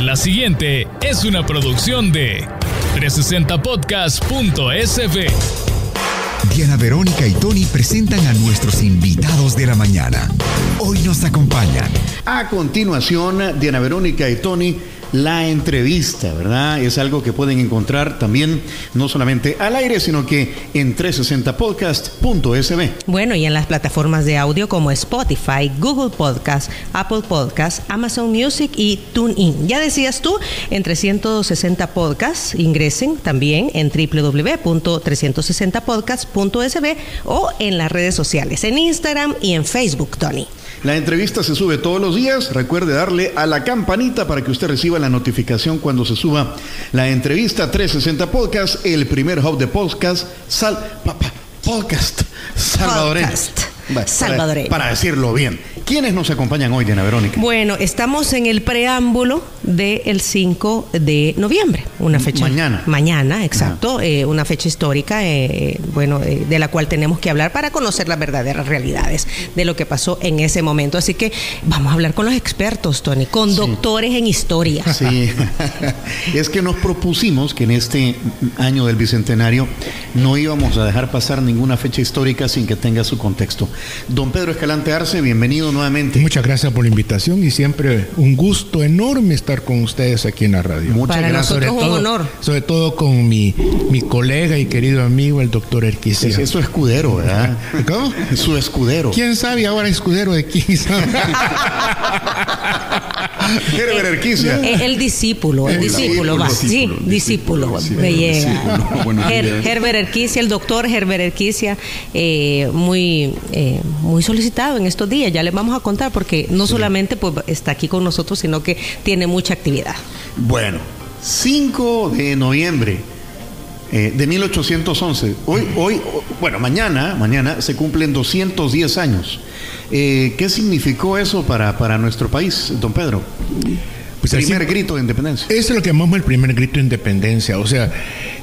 La siguiente es una producción de 360podcast.sv. Diana Verónica y Tony presentan a nuestros invitados de la mañana. Hoy nos acompañan. A continuación, Diana Verónica y Tony, la entrevista, ¿verdad? Es algo que pueden encontrar también, no solamente al aire, sino que en 360podcast.sv. Bueno, y en las plataformas de audio como Spotify, Google Podcast, Apple Podcast, Amazon Music y TuneIn. Ya decías tú, en 360 Podcasts, ingresen también en www.360podcast.sv o en las redes sociales, en Instagram y en Facebook, Tony. La entrevista se sube todos los días. Recuerde darle a la campanita para que usted reciba la notificación cuando se suba la entrevista. 360 Podcast, el primer hub de podcast salvadoreño. Salvadoreño. Para decirlo bien. ¿Quiénes nos acompañan hoy, Diana Verónica? Bueno, estamos en el preámbulo del 5 de noviembre, una fecha. Mañana, exacto, una fecha histórica, de la cual tenemos que hablar para conocer las verdaderas realidades de lo que pasó en ese momento. Así que vamos a hablar con los expertos, Tony, con doctores en historia. Sí, es que nos propusimos que en este año del Bicentenario no íbamos a dejar pasar ninguna fecha histórica sin que tenga su contexto. Don Pedro Escalante Arce, bienvenido nuevamente. Muchas gracias por la invitación y siempre un gusto enorme estar con ustedes aquí en la radio. Muchas Para gracias. nosotros un honor. Sobre todo con mi colega y querido amigo, el doctor Erquicia. Es su escudero, ¿verdad? ¿Cómo? Su escudero. ¿Quién sabe ahora escudero de quién sabe? Herbert Erquicia. El discípulo, discípulo, me llega. Herbert Erquicia, el doctor Herbert Erquicia, muy solicitado en estos días. Ya les vamos a contar porque no solamente pues, está aquí con nosotros, sino que tiene mucha actividad. Bueno, 5 de noviembre de 1811. Mañana se cumplen 210 años. ¿Qué significó eso para nuestro país, don Pedro? Pues primer grito de independencia. Eso es lo que llamamos el primer grito de independencia. O sea,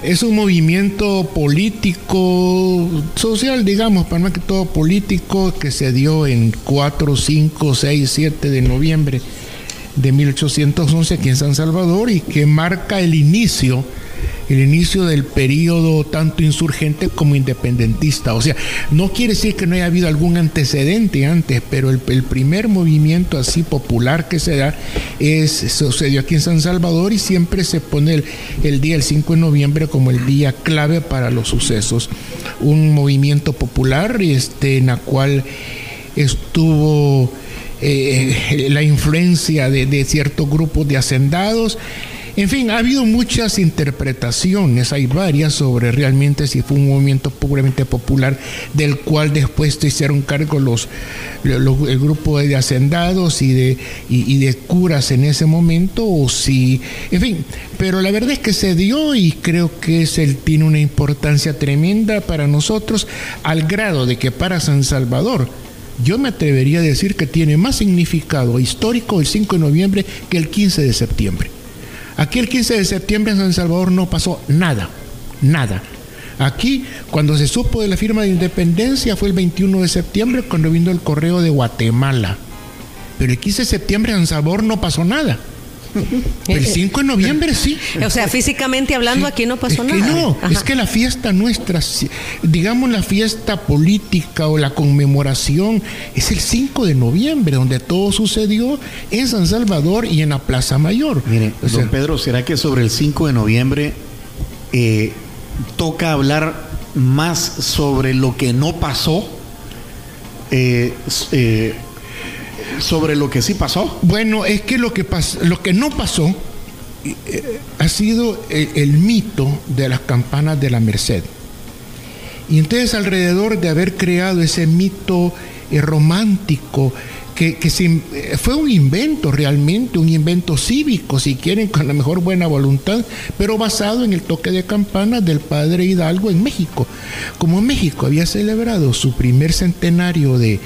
es un movimiento político, social, digamos, pero más que todo político, que se dio en 4, 5, 6, 7 de noviembre de 1811 aquí en San Salvador y que marca el inicio del periodo tanto insurgente como independentista. O sea, no quiere decir que no haya habido algún antecedente antes, pero el primer movimiento así popular que se da sucedió aquí en San Salvador y siempre se pone el día, el 5 de noviembre, como el día clave para los sucesos. Un movimiento popular en la cual estuvo la influencia de ciertos grupos de hacendados. En fin, ha habido muchas interpretaciones, hay varias sobre realmente si fue un movimiento puramente popular del cual después se hicieron cargo el grupo de hacendados y de curas en ese momento, o si, en fin, pero la verdad es que se dio y creo que tiene una importancia tremenda para nosotros, al grado de que para San Salvador yo me atrevería a decir que tiene más significado histórico el 5 de noviembre que el 15 de septiembre. Aquí el 15 de septiembre en San Salvador no pasó nada. Aquí, cuando se supo de la firma de independencia, fue el 21 de septiembre cuando vino el correo de Guatemala. Pero el 15 de septiembre en San Salvador no pasó nada. El 5 de noviembre sí. O sea, físicamente hablando, sí, aquí no pasó nada. No, es que la fiesta nuestra, digamos la fiesta política o la conmemoración, es el 5 de noviembre, donde todo sucedió en San Salvador y en la Plaza Mayor. Mire, don Pedro, ¿será que sobre el 5 de noviembre toca hablar más sobre lo que no pasó? Sobre lo que sí pasó. Bueno, es que lo que no pasó ha sido el mito de las campanas de la Merced. Y entonces, alrededor de haber creado ese mito romántico, que fue un invento realmente, un invento cívico, si quieren, con la mejor buena voluntad, pero basado en el toque de campanas del padre Hidalgo en México. Como México había celebrado su primer centenario del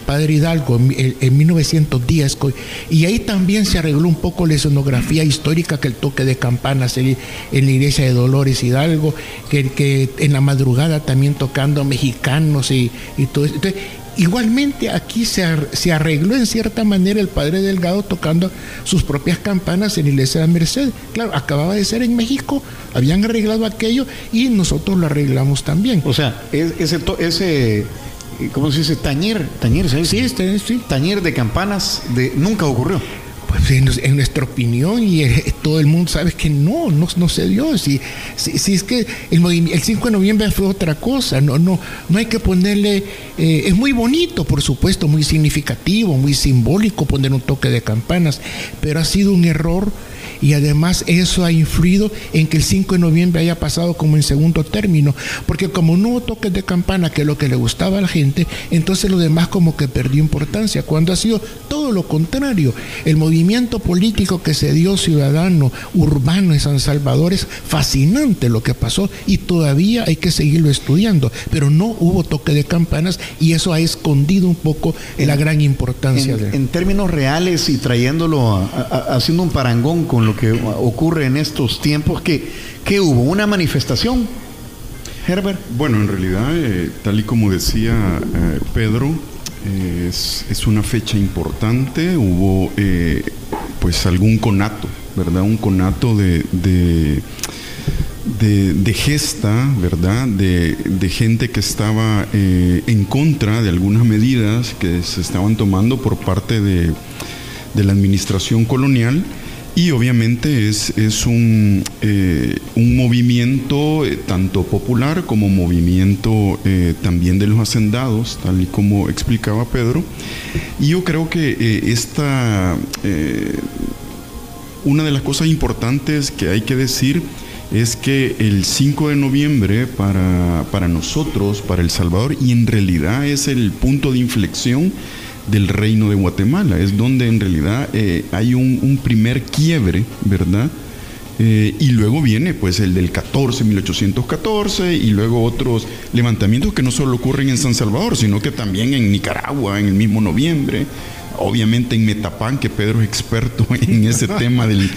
padre Hidalgo en 1910, y ahí también se arregló un poco la escenografía histórica, que el toque de campanas en la iglesia de Dolores Hidalgo, que en la madrugada también tocando mexicanos y todo eso. Entonces, Igualmente aquí se arregló en cierta manera el padre Delgado tocando sus propias campanas en la iglesia de la Merced. Claro, acababa de ser en México, habían arreglado aquello y nosotros lo arreglamos también. O sea, ese ¿cómo se dice? Tañer, ¿sabes? Sí. Tañer de campanas nunca ocurrió. Pues en nuestra opinión, y todo el mundo sabe que no se dio. Si es que el 5 de noviembre fue otra cosa, no hay que ponerle, es muy bonito, por supuesto, muy significativo, muy simbólico poner un toque de campanas, pero ha sido un error. Y además eso ha influido en que el 5 de noviembre haya pasado como en segundo término, porque como no hubo toques de campana, que es lo que le gustaba a la gente, entonces lo demás como que perdió importancia, cuando ha sido todo lo contrario. El movimiento político que se dio ciudadano, urbano en San Salvador es fascinante lo que pasó y todavía hay que seguirlo estudiando, pero no hubo toque de campanas y eso ha escondido un poco la gran importancia. En términos reales y trayéndolo, haciendo un parangón con lo que ocurre en estos tiempos, que hubo una manifestación, Herbert. Bueno, en realidad, tal y como decía Pedro, es una fecha importante. Hubo pues algún conato, ¿verdad? Un conato de gesta, ¿verdad? De gente que estaba en contra de algunas medidas que se estaban tomando por parte de la administración colonial. Y obviamente es un movimiento tanto popular como movimiento también de los hacendados, tal y como explicaba Pedro. Y yo creo que una de las cosas importantes que hay que decir es que el 5 de noviembre para nosotros, para El Salvador, y en realidad es el punto de inflexión del Reino de Guatemala, es donde en realidad hay un primer quiebre, ¿verdad? Y luego viene pues el del 1814 y luego otros levantamientos que no solo ocurren en San Salvador, sino que también en Nicaragua en el mismo noviembre, obviamente en Metapán, que Pedro es experto en ese tema del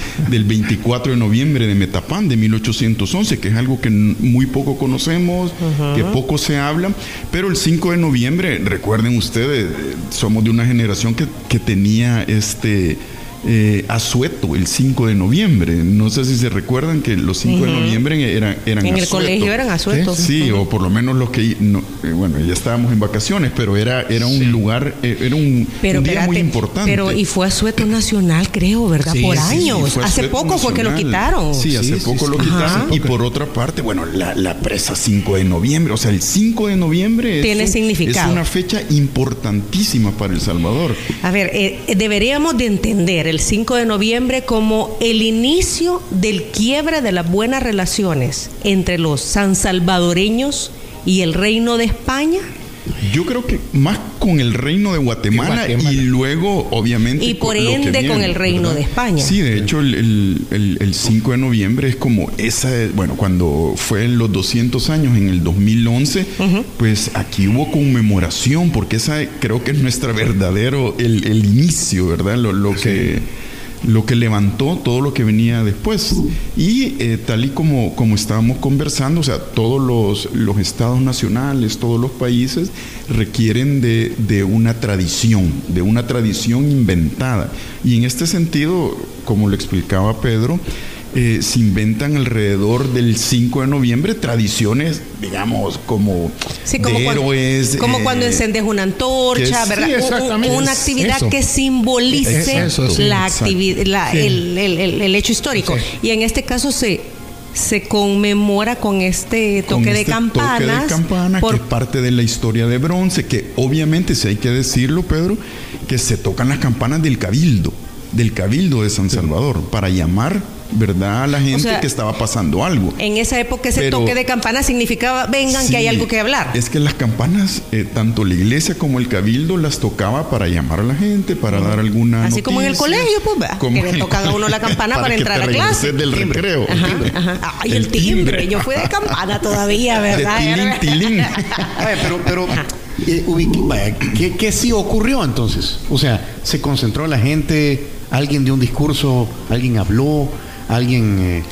24 de noviembre de Metapán de 1811, que es algo que muy poco conocemos, que poco se habla, pero el 5 de noviembre, recuerden ustedes, somos de una generación que tenía asueto el 5 de noviembre. No sé si se recuerdan que los 5 de noviembre eran en asueto. el colegio eran asuetos. Sí, o por lo menos los que bueno, ya estábamos en vacaciones, pero era un lugar, era un día muy importante. Pero y fue asueto nacional, creo, ¿verdad? Sí, por sí, años. Hace poco nacional. Fue que lo quitaron. Sí, hace poco lo quitaron. Y por otra parte, bueno, la presa 5 de noviembre, o sea, el 5 de noviembre tiene significado. Es una fecha importantísima para El Salvador. A ver, deberíamos de entender el 5 de noviembre como el inicio del quiebre de las buenas relaciones entre los sansalvadoreños y el Reino de España. Yo creo que más con el Reino de Guatemala y luego, obviamente, y por ende viene, con el Reino, ¿verdad?, de España. Sí, de hecho, el 5 de noviembre es como bueno, cuando fue en los 200 años, en el 2011, pues aquí hubo conmemoración, porque esa creo que es nuestra verdadero, el inicio, ¿verdad? Lo que levantó todo lo que venía después. Y tal y como estábamos conversando, o sea, todos los estados nacionales, todos los países requieren de una tradición inventada. Y en este sentido, como lo explicaba Pedro, se inventan alrededor del 5 de noviembre tradiciones, digamos, como de héroes. Como cuando encendes una antorcha, ¿verdad? Sí, una actividad que simbolice la actividad, el hecho histórico. Sí. Y en este caso se conmemora con este toque de campanas. Toque de campana, que es parte de la historia de bronce, que obviamente, si hay que decirlo, Pedro, que se tocan las campanas del Cabildo de San Salvador, para llamar, ¿verdad?, a la gente, o sea, que estaba pasando algo. En esa época ese toque de campana significaba, vengan, sí, que hay algo que hablar. Es que las campanas, tanto la iglesia como el cabildo las tocaba para llamar a la gente, para dar alguna Así noticia. Como en el colegio, pues, que le tocan a uno la campana para entrar a clase. Del recreo. Ajá. Ay, el timbre. Yo fui de campana todavía, ¿verdad? De tilín. pero ¿qué sí ocurrió entonces? O sea, se concentró la gente, alguien dio un discurso, alguien habló, alguien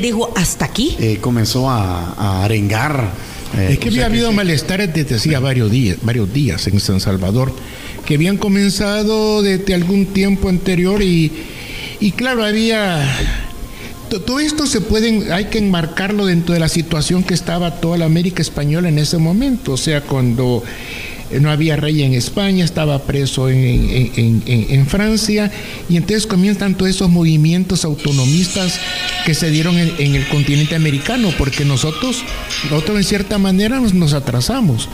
dijo hasta aquí. Comenzó a arengar Es que había habido malestares desde hacía varios días en San Salvador, que habían comenzado desde algún tiempo anterior y claro, había... Todo esto hay que enmarcarlo dentro de la situación que estaba toda la América española en ese momento, o sea, cuando no había rey en España, estaba preso en Francia, y entonces comienzan todos esos movimientos autonomistas que se dieron en el continente americano, porque nosotros en cierta manera nos atrasamos.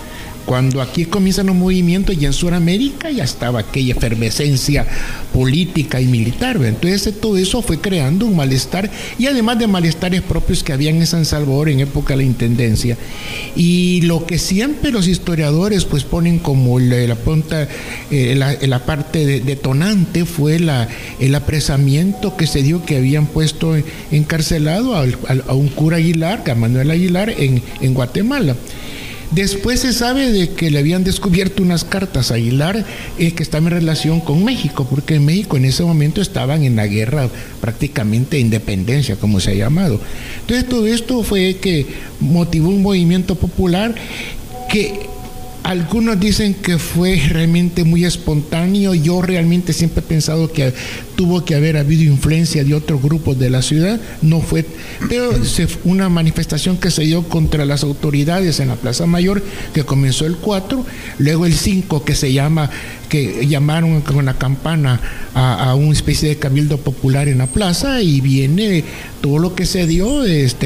Cuando aquí comienzan los movimientos, ya en Sudamérica ya estaba aquella efervescencia política y militar. Entonces todo eso fue creando un malestar, y además de malestares propios que habían en San Salvador en época de la intendencia. Y lo que siempre los historiadores pues ponen como la parte detonante fue el apresamiento que se dio, que habían puesto encarcelado a un cura Aguilar, a Manuel Aguilar, en Guatemala. Después se sabe de que le habían descubierto unas cartas a Aguilar que estaban en relación con México, porque en México en ese momento estaban en la guerra prácticamente de independencia, como se ha llamado. Entonces todo esto fue que motivó un movimiento popular que algunos dicen que fue realmente muy espontáneo. Yo realmente siempre he pensado que tuvo que haber habido influencia de otros grupos de la ciudad. No fue, pero una manifestación que se dio contra las autoridades en la Plaza Mayor, que comenzó el 4, luego el 5 que llamaron con la campana a una especie de cabildo popular en la plaza, y viene todo lo que se dio,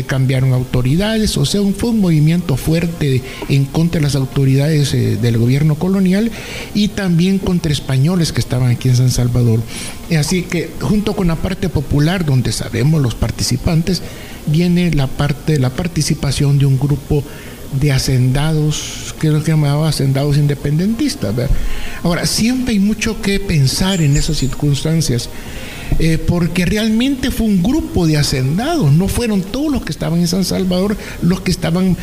cambiaron autoridades, o sea, fue un movimiento fuerte en contra de las autoridades del gobierno colonial, y también contra españoles que estaban aquí en San Salvador. Así que junto con la parte popular, donde sabemos los participantes, viene la participación de un grupo de hacendados, que es lo que llamaba hacendados independentistas, ¿verdad? Ahora, siempre hay mucho que pensar en esas circunstancias, porque realmente fue un grupo de hacendados, no fueron todos los que estaban en San Salvador los que estaban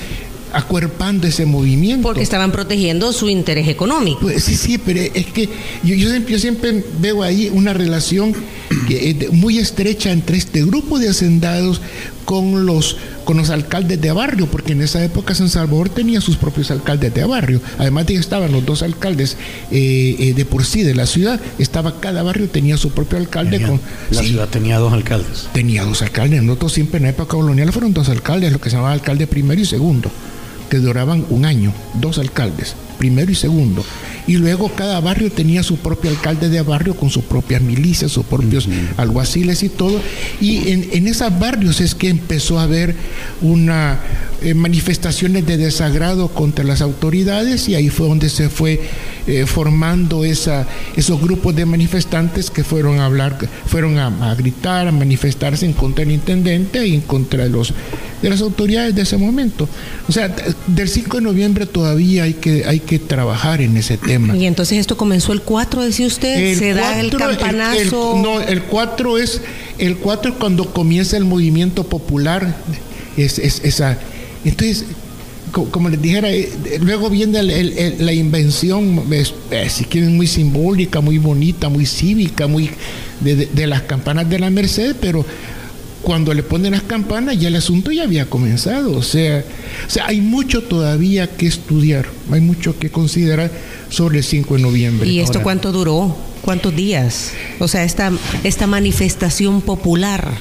acuerpando ese movimiento. Porque estaban protegiendo su interés económico. Pues, sí, pero es que yo siempre veo ahí una relación muy estrecha entre este grupo de hacendados con los alcaldes de barrio, porque en esa época San Salvador tenía sus propios alcaldes de barrio. Además de que estaban los dos alcaldes de por sí de la ciudad, cada barrio tenía su propio alcalde. La ciudad tenía dos alcaldes. Tenía dos alcaldes. Nosotros siempre en la época colonial fueron dos alcaldes, lo que se llamaba alcalde primero y segundo, que duraban un año, dos alcaldes, primero y segundo. Y luego cada barrio tenía su propio alcalde de barrio con sus propias milicias, sus propios alguaciles y todo. Y en esos barrios es que empezó a haber manifestaciones de desagrado contra las autoridades, y ahí fue donde se fue formando esos grupos de manifestantes que fueron a gritar, a manifestarse en contra del intendente y en contra de las autoridades de ese momento. O sea, del 5 de noviembre todavía hay que trabajar en ese tema. Y entonces esto comenzó el 4, decía usted, se da el campanazo. El 4 es cuando comienza el movimiento popular. Entonces, como les dijera, luego viene la invención, si quieren, muy simbólica, muy bonita, muy cívica, muy de las campanas de la Merced, pero cuando le ponen las campanas ya el asunto ya había comenzado. O sea, hay mucho todavía que estudiar, hay mucho que considerar sobre el 5 de noviembre. ¿Y esto cuánto duró? ¿Cuántos días? O sea, esta manifestación popular.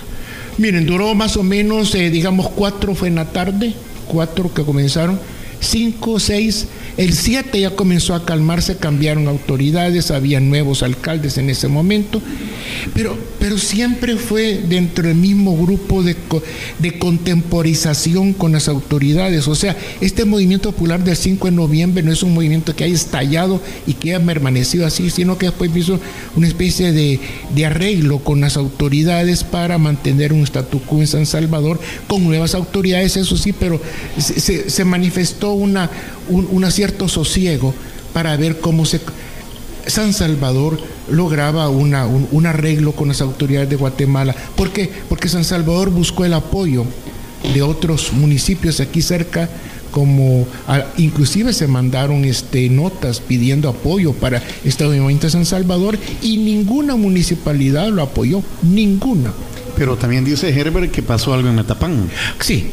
Miren, duró más o menos, 4 fue en la tarde, 4 que comenzaron, 5, 6, el 7 ya comenzó a calmarse, cambiaron autoridades, había nuevos alcaldes en ese momento, pero siempre fue dentro del mismo grupo de contemporización con las autoridades. O sea, este movimiento popular del 5 de noviembre no es un movimiento que haya estallado y que haya permanecido así, sino que después hizo una especie de arreglo con las autoridades para mantener un statu quo en San Salvador, con nuevas autoridades, eso sí, pero se manifestó un cierto sosiego para ver cómo San Salvador lograba un arreglo con las autoridades de Guatemala. ¿Por qué? Porque San Salvador buscó el apoyo de otros municipios aquí cerca, inclusive se mandaron notas pidiendo apoyo para este movimiento de San Salvador, y ninguna municipalidad lo apoyó, ninguna. Pero también dice Herbert que pasó algo en Metapán. Sí.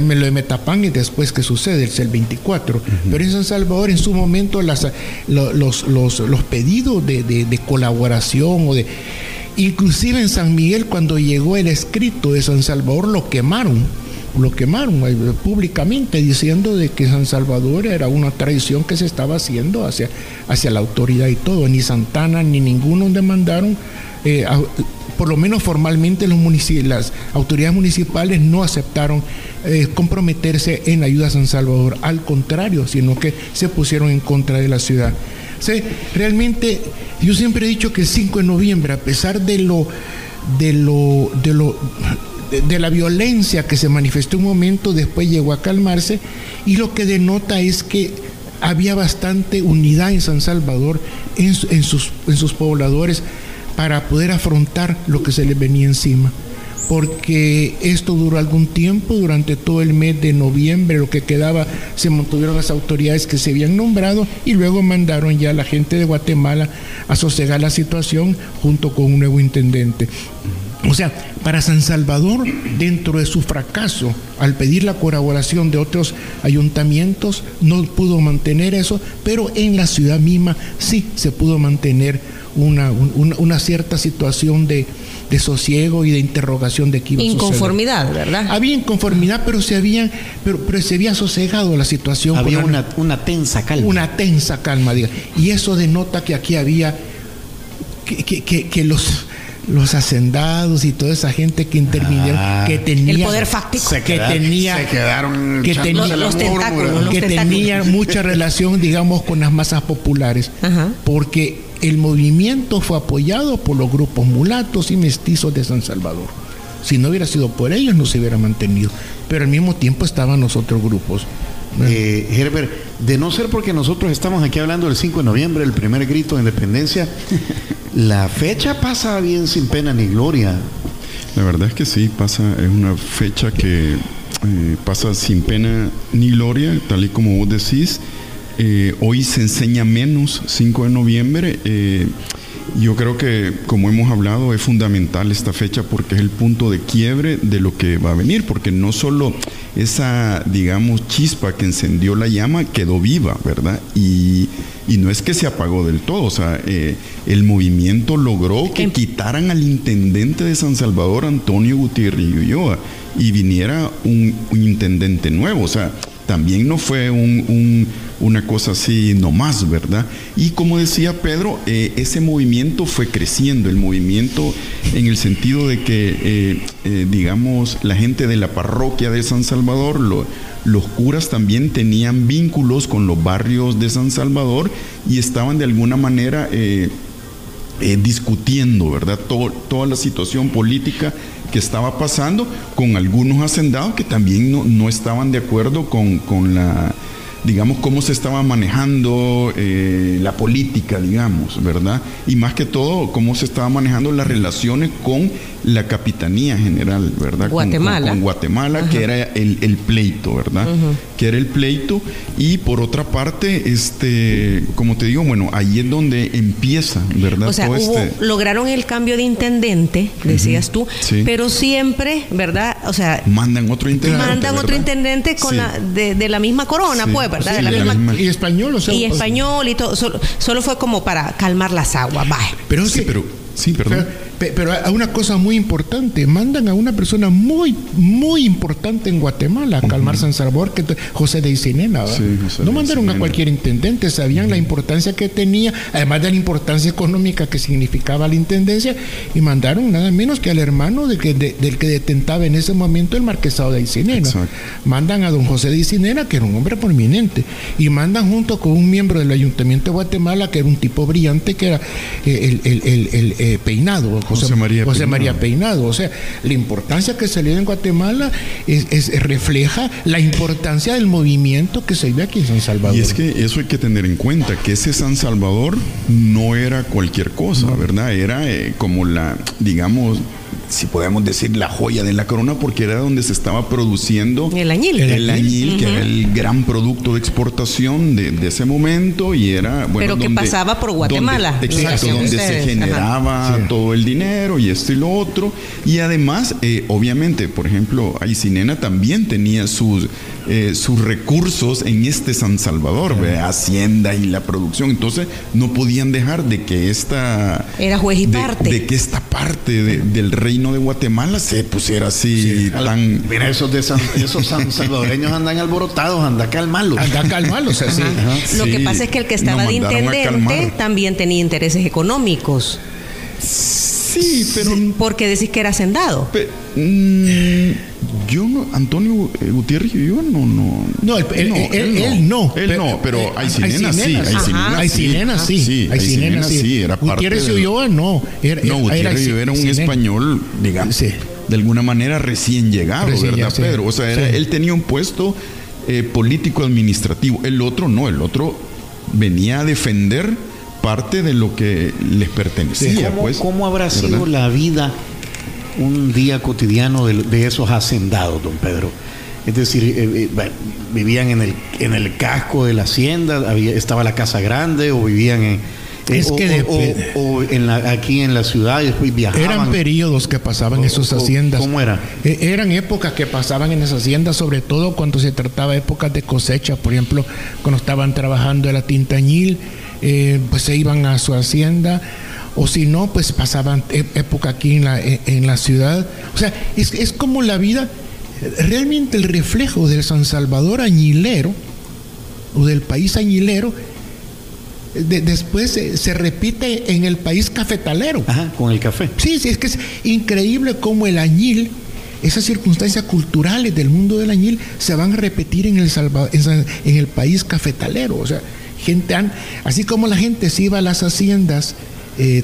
Me lo de Metapán y después que sucede, es el 24. Pero en San Salvador, en su momento, los pedidos de colaboración inclusive en San Miguel, cuando llegó el escrito de San Salvador, lo quemaron públicamente, diciendo de que San Salvador era una traición que se estaba haciendo hacia la autoridad y todo. Ni Santana ni ninguno demandaron, por lo menos formalmente las autoridades municipales no aceptaron comprometerse en ayuda a San Salvador, al contrario, sino que se pusieron en contra de la ciudad. Sí, realmente yo siempre he dicho que el 5 de noviembre, a pesar de la violencia que se manifestó un momento, después llegó a calmarse, y lo que denota es que había bastante unidad en San Salvador, en sus pobladores, para poder afrontar lo que se les venía encima. Porque esto duró algún tiempo, durante todo el mes de noviembre, lo que quedaba, se mantuvieron las autoridades que se habían nombrado y luego mandaron ya a la gente de Guatemala a sosegar la situación junto con un nuevo intendente. O sea, para San Salvador, dentro de su fracaso, al pedir la colaboración de otros ayuntamientos, no pudo mantener eso, pero en la ciudad misma sí se pudo mantener una cierta situación de sosiego y de interrogación de qué iba a suceder. Inconformidad, ¿verdad? Había inconformidad, pero se había sosegado la situación. Había una tensa calma. Una tensa calma, diga. Y eso denota que aquí había que los hacendados y toda esa gente que intervinieron, que tenía el poder fáctico, tenía mucha relación, digamos, con las masas populares. Porque el movimiento fue apoyado por los grupos mulatos y mestizos de San Salvador. Si no hubiera sido por ellos, no se hubiera mantenido. Pero al mismo tiempo estaban los otros grupos. Herbert, de no ser porque nosotros estamos aquí hablando del 5 de noviembre, el primer grito de independencia, la fecha pasa bien sin pena ni gloria. La verdad es que sí, es una fecha que pasa sin pena ni gloria, tal y como vos decís. Hoy se enseña menos 5 de noviembre. Yo creo que, como hemos hablado, es fundamental esta fecha porque es el punto de quiebre de lo que va a venir, porque no solo esa, digamos, chispa que encendió la llama quedó viva, ¿verdad? Y no es que se apagó del todo, o sea, el movimiento logró que quitaran al intendente de San Salvador, Antonio Gutiérrez Ulloa, y viniera un intendente nuevo, o sea, también no fue una cosa así nomás, ¿verdad? Y como decía Pedro, ese movimiento fue creciendo, el movimiento en el sentido de que, digamos, la gente de la parroquia de San Salvador, los curas también tenían vínculos con los barrios de San Salvador y estaban de alguna manera discutiendo, ¿verdad? Toda la situación política que estaba pasando, con algunos hacendados que también no estaban de acuerdo con la, digamos, cómo se estaba manejando la política, digamos, ¿verdad? Y más que todo, cómo se estaba manejando las relaciones con la Capitanía General, ¿verdad? Guatemala. Con Guatemala, que era el pleito, ¿verdad? Que era el pleito. Y por otra parte, como te digo, bueno, ahí es donde empieza, ¿verdad? O sea, lograron el cambio de intendente, decías tú, sí, pero siempre, ¿verdad? O sea, mandan otro intendente. Mandan otro intendente con de la misma corona, sí, pues, ¿verdad? Sí, de la misma, y español, o sea, y español y todo. Solo fue como para calmar las aguas, vaya. Pero sí, perdón. Pero hay una cosa muy importante, mandan a una persona muy, muy importante en Guatemala a calmar San Salvador, que José de Isinena, ¿verdad? Sí, no mandaron a cualquier intendente, sabían la importancia que tenía, además de la importancia económica que significaba la intendencia, y mandaron nada menos que al hermano del que detentaba en ese momento el marquesado de Isinena. Exacto. Mandan a don José de Isinena, que era un hombre prominente, y mandan junto con un miembro del Ayuntamiento de Guatemala, que era un tipo brillante, que era el Peinado, José María Peinado. O sea, la importancia que se le dio en Guatemala refleja la importancia del movimiento que se vive aquí en San Salvador. Y es que eso hay que tener en cuenta, que ese San Salvador no era cualquier cosa, ¿verdad? Era como digamos, si podemos decir, la joya de la corona, porque era donde se estaba produciendo el añil, que era el gran producto de exportación de ese momento, y era, bueno, pero que pasaba por Guatemala, donde se generaba todo el dinero y esto y lo otro, y además obviamente, por ejemplo, Aycinena también tenía sus recursos en San Salvador, Hacienda y la producción, entonces no podían dejar de que era juez y parte de que esta parte del reino de Guatemala se pusiera así tan... Mira, esos sansalvadoreños andan alborotados, anda a calmarlos, o sea, sí. Lo que pasa es que el que estaba de intendente también tenía intereses económicos. Sí, pero... Porque decís que era hacendado. Yo no, Antonio Gutiérrez, yo no. No, él no. Pero Aycinena sí. Aycinena sí. Era parte Gutiérrez y Ulloa no. Gutiérrez era un español, digamos, de alguna manera recién llegado, ¿verdad, Pedro? O sea, él tenía un puesto político administrativo. El otro no, el otro venía a defender parte de lo que les pertenecía. ¿Cómo habrá sido la vida, un día cotidiano de esos hacendados, don Pedro? Es decir, vivían en el casco de la hacienda, estaba la casa grande, o vivían aquí en la ciudad y después viajaban. Eran periodos que pasaban en esas haciendas. ¿Cómo era? Eran épocas que pasaban en esas haciendas, sobre todo cuando se trataba épocas de cosecha. Por ejemplo, cuando estaban trabajando en la tinta añil, pues se iban a su hacienda, o si no, pues pasaban época aquí en la ciudad. O sea, es como la vida, realmente el reflejo del San Salvador añilero, o del país añilero, después se repite en el país cafetalero. Ajá, con el café. Sí, es que es increíble cómo el añil, esas circunstancias culturales del mundo del añil se van a repetir en el país cafetalero. O sea, así como la gente se iba a las haciendas,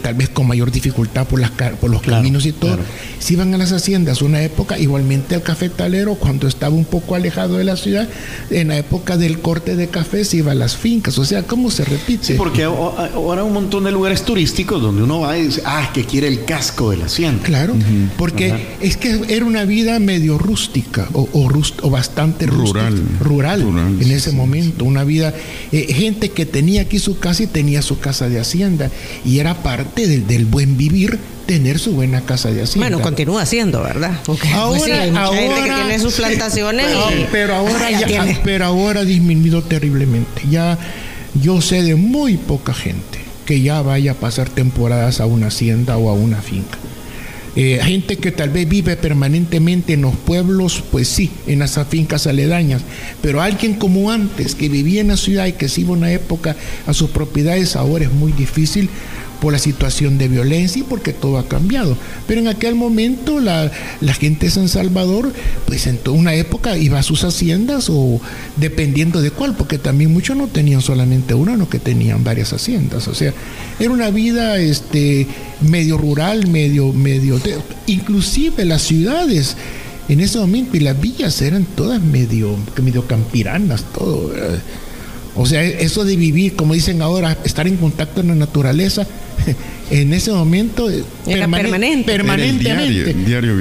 tal vez con mayor dificultad por los caminos y todo, se iban a las haciendas una época, igualmente el cafetalero, cuando estaba un poco alejado de la ciudad, en la época del corte de café se iba a las fincas. O sea, ¿cómo se repite? Sí, porque ahora hay un montón de lugares turísticos donde uno va y dice, que quiere el casco de la hacienda. Claro, porque es que era una vida medio rústica o bastante rural en ese momento, una vida, gente que tenía aquí su casa y tenía su casa de hacienda, y era parte del buen vivir tener su buena casa de hacienda. Bueno, continúa siendo, ¿verdad? Porque hay mucha gente que tiene sus plantaciones. Pero ahora ha disminuido terriblemente. Ya yo sé de muy poca gente que ya vaya a pasar temporadas a una hacienda o a una finca. Gente que tal vez vive permanentemente en los pueblos, pues sí, en esas fincas aledañas, pero alguien como antes, que vivía en la ciudad y que se iba una época a sus propiedades, ahora es muy difícil por la situación de violencia y porque todo ha cambiado. Pero en aquel momento la gente de San Salvador, pues en toda una época iba a sus haciendas, o dependiendo de cuál, porque también muchos no tenían solamente una, no, que tenían varias haciendas. O sea, era una vida medio rural, inclusive las ciudades en ese momento y las villas eran todas medio campiranas, todo. O sea, eso de vivir, como dicen ahora, estar en contacto con la naturaleza, en ese momento era permanentemente.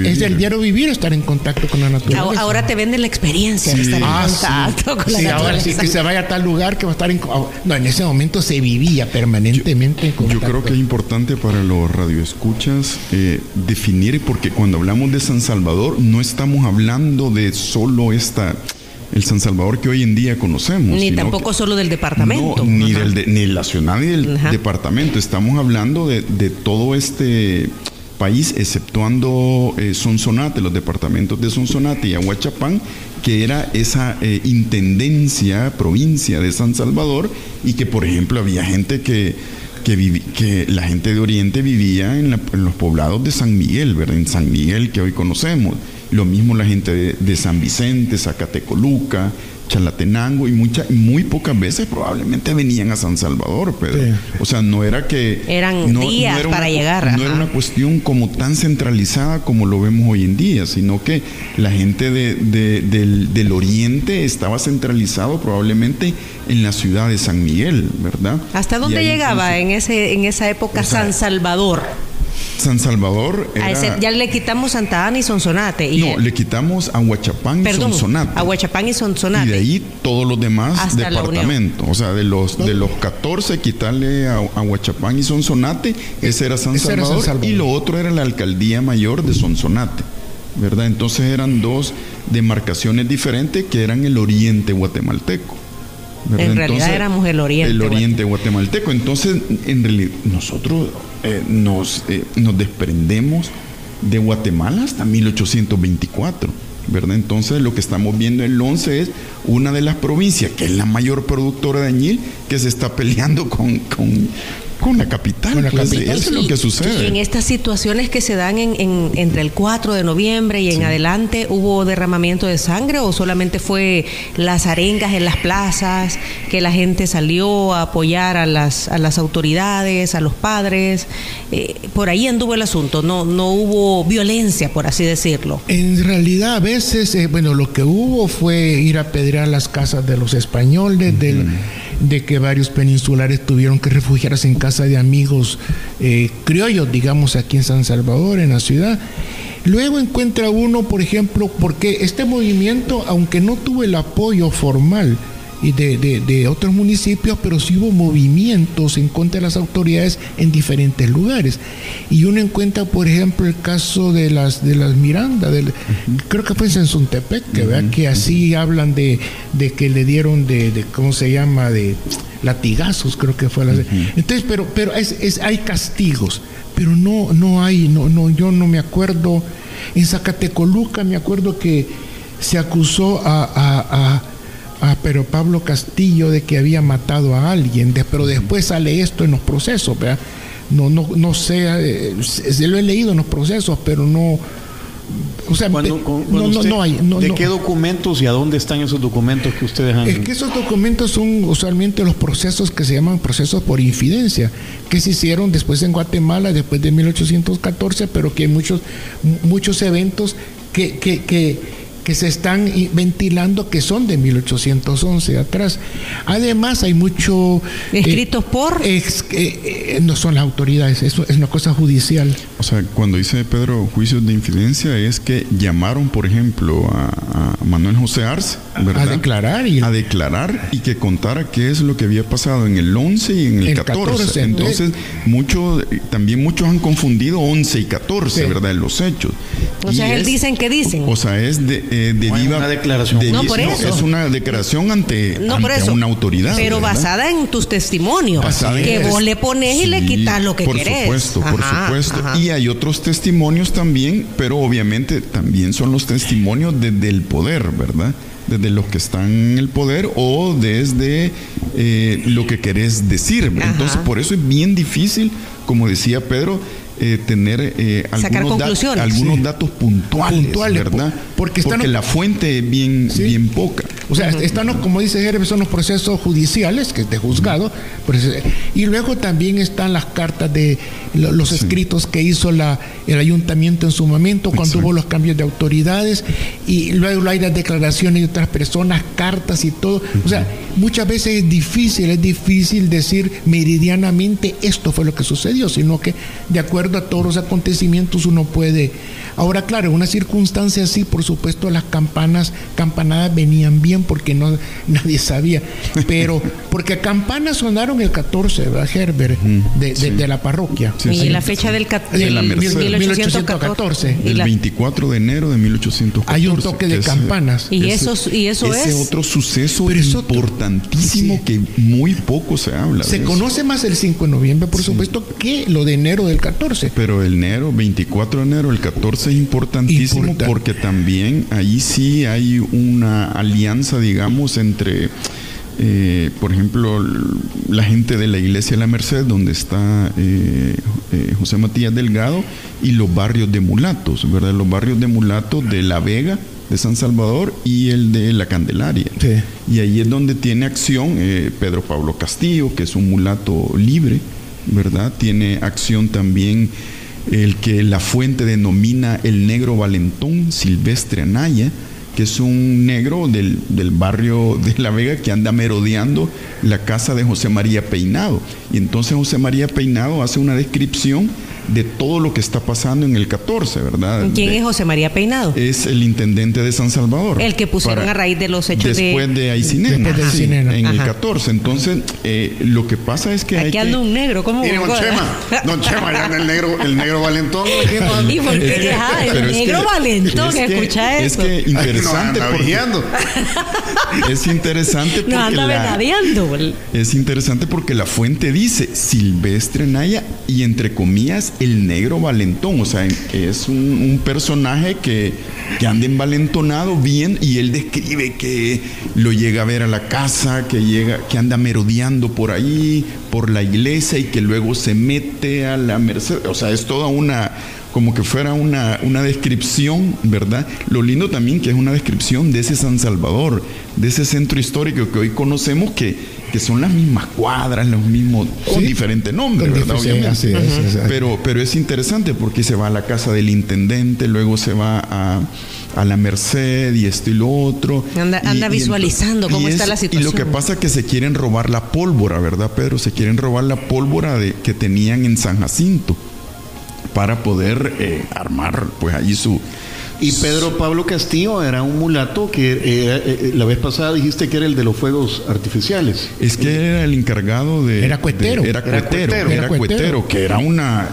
Es el diario vivir, estar en contacto con la naturaleza. Ahora te venden la experiencia de estar en contacto con la naturaleza. Ahora sí, que se vaya a tal lugar que va a estar en ese momento se vivía permanentemente en contacto. Yo creo que es importante para los radioescuchas definir, porque cuando hablamos de San Salvador no estamos hablando de solo el San Salvador que hoy en día conocemos. Ni tampoco solo del departamento. No, ni la ciudad ni del departamento. Estamos hablando de todo este país, exceptuando Sonsonate, los departamentos de Sonsonate y Aguachapán, que era esa provincia de San Salvador, y que, por ejemplo, había gente que la gente de Oriente vivía en los poblados de San Miguel, ¿verdad? En San Miguel, que hoy conocemos. Lo mismo la gente de San Vicente, Zacatecoluca, Chalatenango, y muy pocas veces probablemente venían a San Salvador, Pedro. Sí. O sea, no era que... Eran días para llegar. No era una cuestión como tan centralizada como lo vemos hoy en día, sino que la gente del oriente estaba centralizado probablemente en la ciudad de San Miguel, ¿verdad? ¿Hasta dónde llegaba en esa época San Salvador? San Salvador era... Ya le quitamos Santa Ana y Sonsonate. No, le quitamos Aguachapán y Sonsonate. Aguachapán y Sonsonate. Y de ahí todos los demás departamentos. O sea, de los 14, quitarle a Aguachapán y Sonsonate, ese era San Salvador. Y lo otro era la alcaldía mayor de Sonsonate, ¿verdad? Entonces eran dos demarcaciones diferentes que eran el oriente guatemalteco, ¿verdad? En realidad éramos el oriente guatemalteco. Entonces, en realidad, nosotros nos desprendemos de Guatemala hasta 1824, ¿verdad? Entonces, lo que estamos viendo en el 11 es una de las provincias que es la mayor productora de añil que se está peleando con la capital. Eso es lo que sucede. Y en estas situaciones que se dan entre el 4 de noviembre y en adelante, ¿hubo derramamiento de sangre o solamente fue las arengas en las plazas, que la gente salió a apoyar a las autoridades, a los padres? Por ahí anduvo el asunto, no hubo violencia, por así decirlo. En realidad, a veces, lo que hubo fue ir a apedrear las casas de los españoles, de que varios peninsulares tuvieron que refugiarse en casa de amigos criollos, digamos, aquí en San Salvador, en la ciudad. Luego encuentra uno, por ejemplo, porque este movimiento, aunque no tuvo el apoyo formal y de otros municipios, pero sí hubo movimientos en contra de las autoridades en diferentes lugares. Y uno encuentra, por ejemplo, el caso de las Miranda, creo que fue en Sensuntepec, que así hablan de que le dieron de ¿cómo se llama? De latigazos, creo que fue. Entonces, pero hay castigos, pero no hay, yo no me acuerdo. En Zacatecoluca me acuerdo que se acusó a pero Pablo Castillo de que había matado a alguien, pero después sale esto en los procesos, ¿verdad? No sé, lo he leído en los procesos, pero no, o sea, no hay. ¿De qué documentos y a dónde están esos documentos que ustedes han...? Es que esos documentos son usualmente los procesos que se llaman procesos por infidencia, que se hicieron después en Guatemala, después de 1814, pero que hay muchos eventos que se están ventilando que son de 1811 atrás. Además hay mucho... ¿Escritos por? No son las autoridades, eso es una cosa judicial. O sea, cuando dice Pedro juicios de infidencia es que llamaron, por ejemplo, a Manuel José Arce, ¿verdad? A declarar y que contara qué es lo que había pasado en el 11 y en el 14. Entonces, también muchos han confundido 11 y 14, sí, ¿verdad? En los hechos. O sea, él dicen que dicen. O sea, es una declaración. Por eso. Es una declaración ante una autoridad. Pero ¿verdad? Basada en tus testimonios. Vos le pones y le quitas lo que querés. Por supuesto. Ajá. Y hay otros testimonios también, pero obviamente también son los testimonios desde el poder, ¿verdad? Desde los que están en el poder o desde lo que querés decir. Entonces, por eso es bien difícil, como decía Pedro, tener algunos datos puntuales, ¿verdad? Porque la fuente es bien poca. O sea, están, como dice Jeremy, son los procesos judiciales, que es de juzgado, y luego también están las cartas de los escritos que hizo el ayuntamiento en su momento, cuando hubo los cambios de autoridades, y luego hay las declaraciones de otras personas, cartas y todo. O sea, muchas veces es difícil decir meridianamente esto fue lo que sucedió, sino que de acuerdo a todos los acontecimientos uno puede. Ahora, claro, en una circunstancia así, por supuesto, las campanadas venían bien porque nadie sabía, pero porque campanas sonaron el 14, ¿verdad, Herbert? De la parroquia. Y la fecha del 1814. El 24 de enero de 1814. Hay un toque de campanas. Y eso es otro suceso importantísimo que muy poco se habla. Se conoce más el 5 de noviembre, por supuesto, que lo de enero del 14. Pero el 24 de enero, el 14 es importantísimo porque también ahí sí hay una alianza, digamos, entre, por ejemplo, la gente de la Iglesia de la Merced, donde está José Matías Delgado, y los barrios de mulatos, ¿verdad? Los barrios de mulatos de La Vega, de San Salvador, y el de La Candelaria. Sí. Y ahí es donde tiene acción Pedro Pablo Castillo, que es un mulato libre, ¿verdad? Tiene acción también el que la fuente denomina el negro valentón, Silvestre Anaya, que es un negro del barrio de La Vega que anda merodeando la casa de José María Peinado. Y entonces José María Peinado hace una descripción de todo lo que está pasando en el 14, ¿verdad? ¿Quién es José María Peinado? Es el intendente de San Salvador. El que pusieron a raíz de los hechos después de Aycinena. Después de Aycinena. En el 14. Entonces, lo que pasa es que aquí anda un negro, ¿cómo? Mire, Don Chema, ya anda el negro valentón. ¿Y por qué? El negro valentón, escucha eso. Es que interesante es interesante porque es interesante porque la fuente dice Silvestre Naya y entre comillas el negro valentón, o sea, es un personaje que anda envalentonado bien, y él describe que lo llega a ver a la casa, que anda merodeando por ahí, por la iglesia, y que luego se mete a la Merced. O sea, es toda como que fuera una descripción, ¿verdad? Lo lindo también que es una descripción de ese San Salvador, de ese centro histórico que hoy conocemos, que son las mismas cuadras, los mismos, con diferentes nombres, ¿verdad? Obviamente. Sí, pero es interesante porque se va a la casa del intendente, luego se va a la Merced y esto y lo otro. Anda visualizando cómo está la situación. Y lo que pasa es que se quieren robar la pólvora, ¿verdad, Pedro? Se quieren robar la pólvora que tenían en San Jacinto para poder armar pues allí su... Y Pedro Pablo Castillo era un mulato que la vez pasada dijiste que era el de los fuegos artificiales. Es que era el encargado de... Era cuetero. Era cuetero, que era una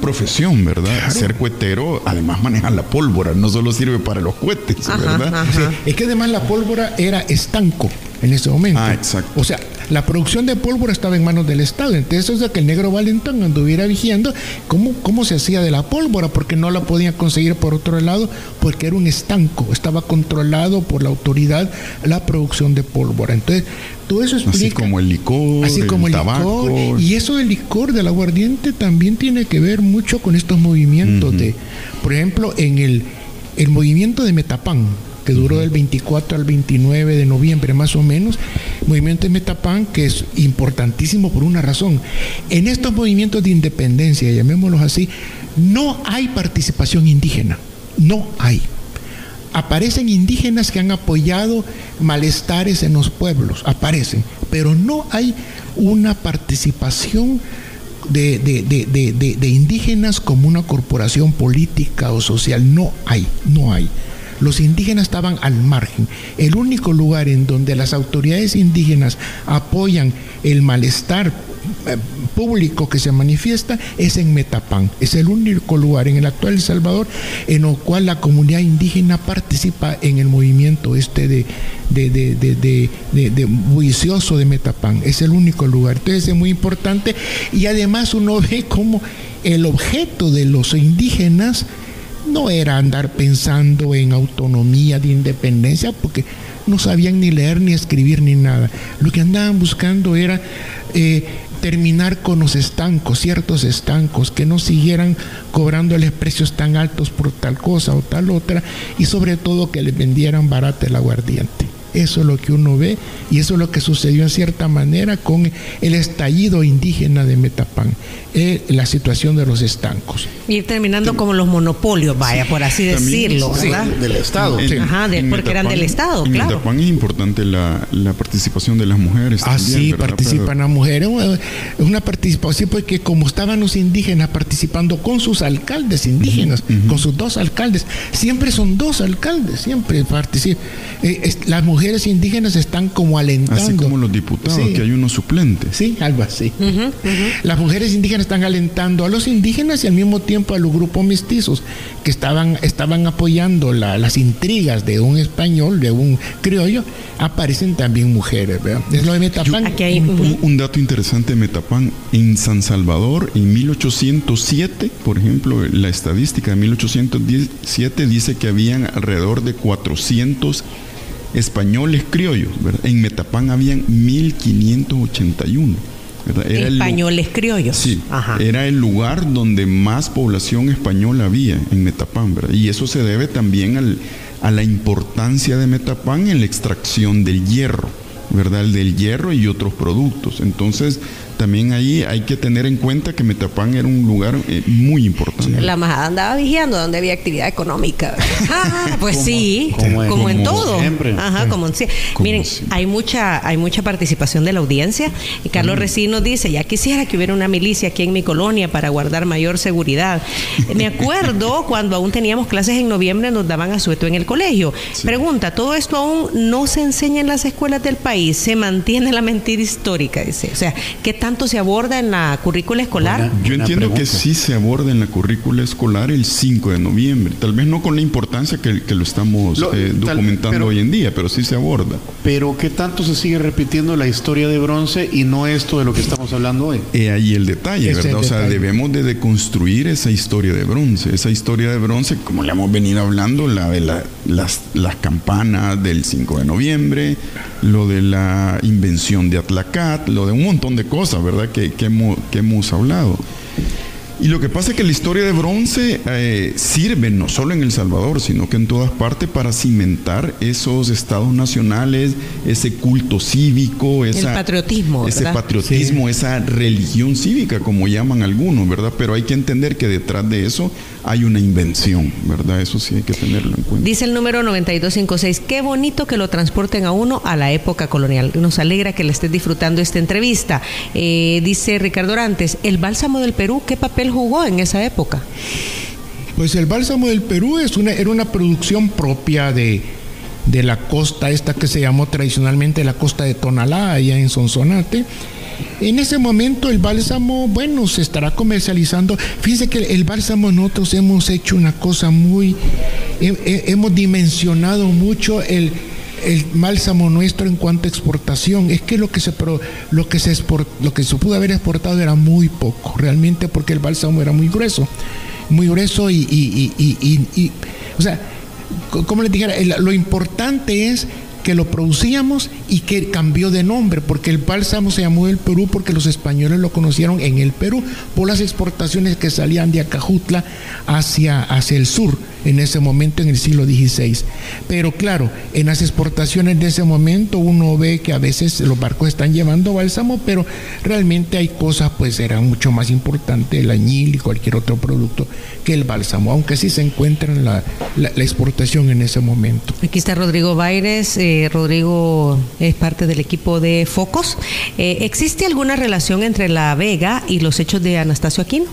profesión, ¿verdad? Claro. Ser cuetero, además manejar la pólvora, no solo sirve para los cohetes, ¿verdad? Ajá. Sí, es que además la pólvora era estanco en ese momento. Exacto. O sea, la producción de pólvora estaba en manos del Estado. Entonces, eso es que el negro valentón anduviera vigiando cómo se hacía de la pólvora, porque no la podían conseguir por otro lado, porque era un estanco. Estaba controlado por la autoridad la producción de pólvora. Entonces, todo eso explica. Así como el licor, el tabaco. Licor, y eso del licor, del aguardiente, también tiene que ver mucho con estos movimientos por ejemplo, en el movimiento de Metapán, que duró del 24 al 29 de noviembre más o menos, movimiento de Metapán, que es importantísimo por una razón. En estos movimientos de independencia, llamémoslos así, no hay participación indígena, no hay. Aparecen indígenas que han apoyado malestares en los pueblos, aparecen, pero no hay una participación de indígenas como una corporación política o social, no hay. Los indígenas estaban al margen. El único lugar en donde las autoridades indígenas apoyan el malestar público que se manifiesta es en Metapán. Es el único lugar en el actual El Salvador en el cual la comunidad indígena participa en el movimiento de bullicioso de Metapán. Es el único lugar. Entonces es muy importante, y además uno ve como el objeto de los indígenas no era andar pensando en autonomía, de independencia, porque no sabían ni leer, ni escribir, ni nada. Lo que andaban buscando era terminar con los estancos, ciertos estancos, que no siguieran cobrándoles precios tan altos por tal cosa o tal otra, y sobre todo que les vendieran barato el aguardiente. Eso es lo que uno ve, y eso es lo que sucedió en cierta manera con el estallido indígena de Metapán, la situación de los estancos. Ir terminando como los monopolios, vaya, por así decirlo, ¿verdad? Del Estado. Porque eran del Estado, claro. En Metapán es importante la participación de las mujeres. Sí, participan las mujeres. Es una participación porque como estaban los indígenas participando con sus alcaldes indígenas, con sus dos alcaldes, siempre son dos alcaldes, siempre participan. Las mujeres indígenas están como alentando. Así como los diputados, que hay unos suplentes. Sí, algo así. Las mujeres indígenas están alentando a los indígenas y al mismo tiempo a los grupos mestizos que estaban apoyando las intrigas de un español, de un criollo. Aparecen también mujeres, ¿verdad? Es lo de Metapán. Aquí hay un dato interesante de Metapán. En San Salvador, en 1807, por ejemplo, la estadística de 1817 dice que habían alrededor de 400 españoles criollos, ¿verdad? En Metapán habían 1581, ¿verdad? Españoles criollos. Sí. Era el lugar donde más población española había en Metapán, ¿verdad? Y eso se debe también a la importancia de Metapán en la extracción del hierro, ¿verdad? Del hierro y otros productos. Entonces, también ahí hay que tener en cuenta que Metapán era un lugar muy importante. La majada andaba vigiando donde había actividad económica. Pues sí, como en todo. Siempre. Ajá, como en siempre. Miren, hay mucha participación de la audiencia. Y Carlos Recino dice, ya quisiera que hubiera una milicia aquí en mi colonia para guardar mayor seguridad. Me acuerdo cuando aún teníamos clases en noviembre, nos daban asueto en el colegio. Sí. Pregunta, ¿todo esto aún no se enseña en las escuelas del país? ¿Se mantiene la mentira histórica? Dice. O sea, ¿qué tanto se aborda en la currícula escolar? Yo entiendo que sí se aborda en la currícula escolar el 5 de noviembre. Tal vez no con la importancia que lo estamos documentando hoy en día, pero sí se aborda. Pero ¿qué tanto se sigue repitiendo la historia de bronce y no esto de lo que estamos hablando hoy? Ahí el detalle, ¿verdad? O sea, debemos de deconstruir esa historia de bronce. Esa historia de bronce, como le hemos venido hablando, la de las campanas del 5 de noviembre, lo de la invención de Atlacat, lo de un montón de cosas, ¿verdad? Que hemos hablado. Y lo que pasa es que la historia de bronce sirve no solo en El Salvador, sino que en todas partes para cimentar esos estados nacionales, ese culto cívico, ese patriotismo, sí. Esa religión cívica, como llaman algunos, ¿verdad? Pero hay que entender que detrás de eso hay una invención, ¿verdad? Eso sí hay que tenerlo en cuenta. Dice el número 9256, qué bonito que lo transporten a uno a la época colonial. Nos alegra que le estés disfrutando esta entrevista. Dice Ricardo Orantes, ¿el bálsamo del Perú qué papel jugó en esa época? Pues el bálsamo del Perú era una producción propia de la costa esta que se llamó tradicionalmente la costa de Tonalá, allá en Sonsonate. En ese momento el bálsamo, bueno, se estará comercializando. Fíjense que el bálsamo nosotros hemos hecho una cosa hemos dimensionado mucho el bálsamo nuestro en cuanto a exportación. Es que lo que se pudo haber exportado era muy poco, realmente, porque el bálsamo era muy grueso y o sea, como les dijera, lo importante es que lo producíamos y que cambió de nombre, porque el bálsamo se llamó del Perú porque los españoles lo conocieron en el Perú por las exportaciones que salían de Acajutla hacia el sur, en ese momento, en el siglo XVI. Pero claro, en las exportaciones de ese momento uno ve que a veces los barcos están llevando bálsamo, pero realmente hay cosas, pues era mucho más importante el añil y cualquier otro producto que el bálsamo, aunque sí se encuentra en la exportación en ese momento. Aquí está Rodrigo Baires. Rodrigo es parte del equipo de Focos. ¿Existe alguna relación entre La Vega y los hechos de Anastasio Aquino?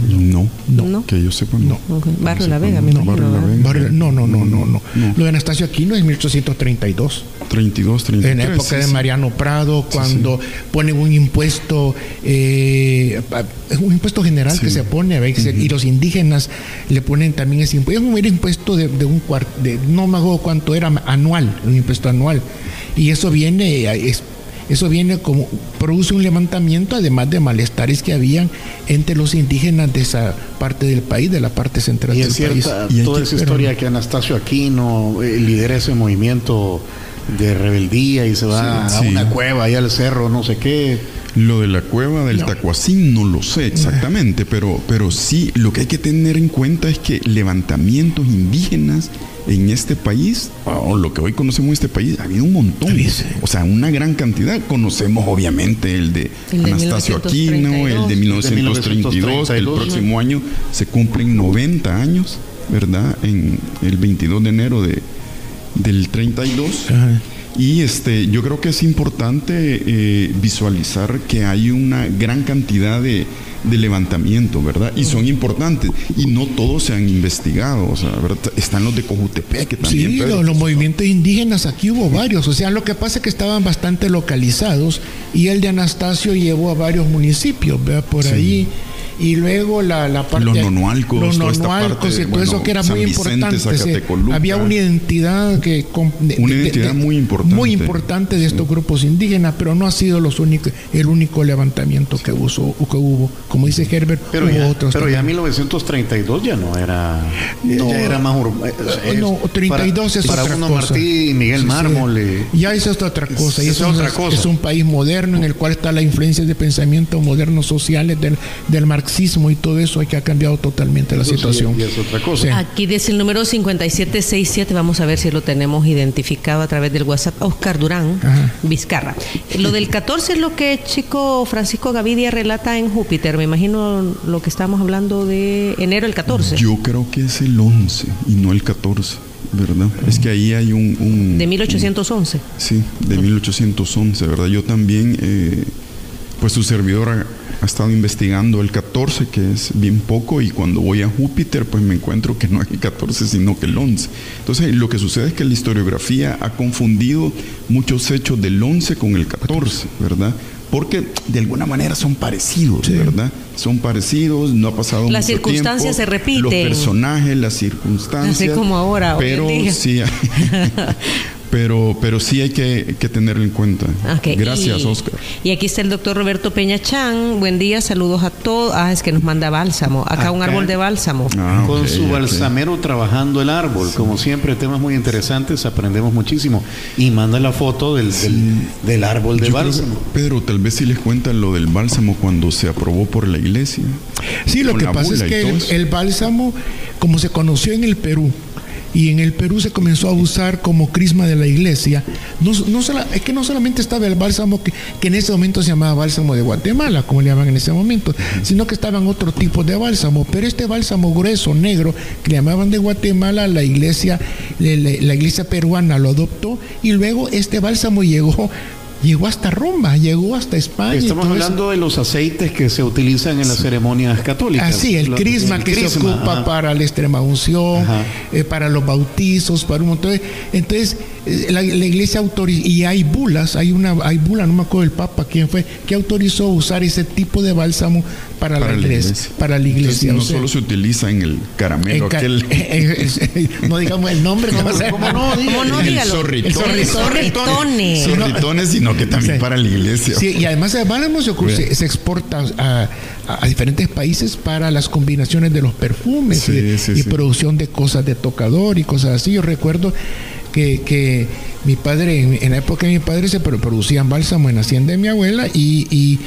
No, que yo sepa, no. Okay. Barrio La Vega, me imagino. No. Lo de Anastasio Aquino es 1832. 33. En la época de Mariano Prado, cuando ponen un impuesto, general que se pone, y los indígenas le ponen también ese impuesto. Es un impuesto de no me acuerdo cuánto era, anual, un impuesto anual. Y eso viene como produce un levantamiento, además de malestares que habían entre los indígenas de esa parte del país, de la parte central del país. Y toda esa historia que Anastasio Aquino lidera ese movimiento de rebeldía y se va a una cueva allá al cerro, no sé qué. Lo de la cueva del Tacuacín no lo sé exactamente, pero sí, lo que hay que tener en cuenta es que levantamientos indígenas en este país, o lo que hoy conocemos este país, ha habido un montón. O sea, una gran cantidad. Conocemos obviamente el de Anastasio Aquino, el de 1932, el próximo año se cumplen 90 años, ¿verdad? En el 22 de enero del 32. Ajá. Y yo creo que es importante visualizar que hay una gran cantidad de levantamientos, ¿verdad? Y son importantes. Y no todos se han investigado. O sea, ¿verdad? Están los de Cojutepec, que también... Sí, los movimientos indígenas, aquí hubo varios. O sea, lo que pasa es que estaban bastante localizados. Y el de Anastasio llevó a varios municipios, ¿verdad? Por ahí. Y luego la parte... Los nonualcos, y todo eso que era San muy importante. Había una identidad muy importante de estos grupos indígenas, pero no ha sido el único levantamiento que hubo. Como dice Herbert, hubo otros. Pero ya en 1932 ya no era... ya era más urbano. 32 es otra cosa. Para Bruno Martí y Miguel Mármol. Ya eso es otra cosa. Es un país moderno en el cual está la influencia de pensamientos modernos sociales del marxismo marxismo y todo eso, que ha cambiado totalmente la situación. Sí, es otra cosa. Sí. Aquí dice el número 5767, vamos a ver si lo tenemos identificado a través del WhatsApp. Oscar Durán, Ajá. Vizcarra. Lo del 14 es lo que chico Francisco Gavidia relata en Júpiter. Me imagino lo que estamos hablando de enero el 14. Yo creo que es el 11 y no el 14, ¿verdad? Es que ahí hay un de 1811. Sí, de 1811, ¿verdad? Yo también, pues su servidor ha estado investigando el 14, que es bien poco, y cuando voy a Júpiter, pues me encuentro que no es el 14, sino que el 11. Entonces, lo que sucede es que la historiografía ha confundido muchos hechos del 11 con el 14, ¿verdad? Porque de alguna manera son parecidos, sí, ¿verdad? Son parecidos, no ha pasado las mucho circunstancias tiempo, se repiten. Los personajes, las circunstancias. Así como ahora, pero hoy en día. Sí, pero sí hay que tenerlo en cuenta. Okay. Gracias, Oscar. Y aquí está el doctor Roberto Peñachán. Buen día, saludos a todos. Es que nos manda bálsamo. Acá un árbol de bálsamo. Con su balsamero trabajando el árbol. Sí. Como siempre, temas muy interesantes, aprendemos muchísimo. Y manda la foto del árbol de bálsamo. Pedro, tal vez si les cuentan lo del bálsamo cuando se aprobó por la iglesia. Sí, lo que pasa es que el bálsamo, como se conoció en el Perú, y en el Perú se comenzó a usar como crisma de la iglesia. Es que no solamente estaba el bálsamo que en ese momento se llamaba bálsamo de Guatemala, como le llaman en ese momento, sino que estaban otro tipo de bálsamo. Pero este bálsamo grueso, negro, que le llamaban de Guatemala, la iglesia peruana lo adoptó, y luego este bálsamo llegó hasta Roma, llegó hasta España. Estamos hablando de los aceites que se utilizan en las ceremonias católicas. Así, el crisma que se ocupa para la extrema unción, para los bautizos, para un montón de... Entonces, la iglesia autoriza, y hay bulas, hay bula, no me acuerdo el papa quién fue, que autorizó usar ese tipo de bálsamo para la iglesia. Para la iglesia. Entonces, no solo se utiliza en el caramelo, no digamos el nombre, ¿Cómo no? Dígalo. Zorritones, sino que también para la iglesia. Sí, y además el bálsamo se exporta a diferentes países para las combinaciones de los perfumes y producción de cosas de tocador y cosas así. Yo recuerdo que mi padre, en la época de mi padre se producían bálsamo en la hacienda de mi abuela, y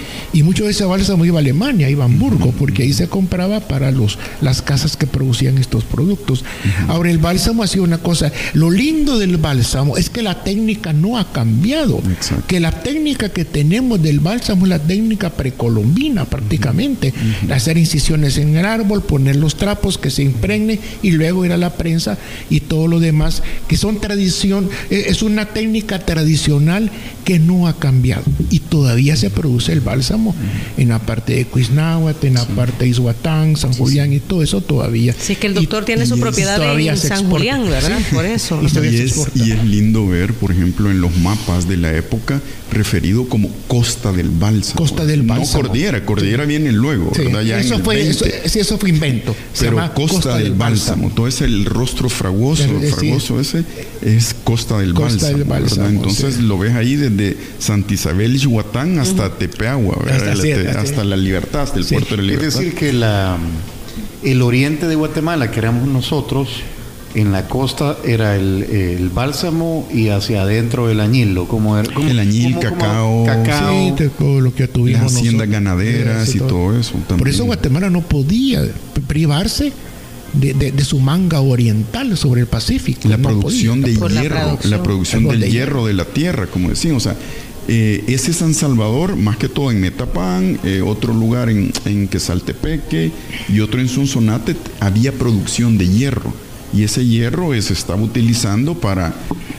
mucho de ese bálsamo iba a Alemania, iba a Hamburgo, porque ahí se compraba para las casas que producían estos productos. Ahora, el bálsamo ha sido una cosa, lo lindo del bálsamo es que la técnica no ha cambiado. Exacto. Que la técnica que tenemos del bálsamo es la técnica precolombina prácticamente, hacer incisiones en el árbol, poner los trapos que se impregnen y luego ir a la prensa y todo lo demás, que son es una técnica tradicional que no ha cambiado, y todavía se produce el bálsamo en la parte de Cuisnáhuac, en la parte de Izhuatán, San Julián y todo eso todavía. Sí, que el doctor tiene su propiedad en San Julián, ¿verdad? Sí. Por eso. Y es lindo ver, por ejemplo, en los mapas de la época, referido como Costa del Bálsamo. Costa del Bálsamo. No Cordillera viene luego, sí. ¿verdad? Ya eso fue invento. Pero Costa del Bálsamo. Todo ese el rostro fragoso ese es Costa del Bálsamo. Entonces lo ves ahí desde Santa Isabel y Yuhuatán hasta Tepeagua, hasta La Libertad, hasta el puerto de la Libertad. Es decir, que el oriente de Guatemala, que éramos nosotros, en la costa era el bálsamo, y hacia adentro el añil, el añil, cacao, sí, todo lo que tuvimos, las haciendas ganaderas y todo eso también. Por eso Guatemala no podía privarse de su manga oriental sobre el Pacífico. La producción de hierro, la producción del hierro de la tierra, como decían, o sea, ese San Salvador, más que todo en Metapán, otro lugar en Quesaltepeque y otro en Sonsonate, había producción de hierro, y ese hierro se estaba utilizando para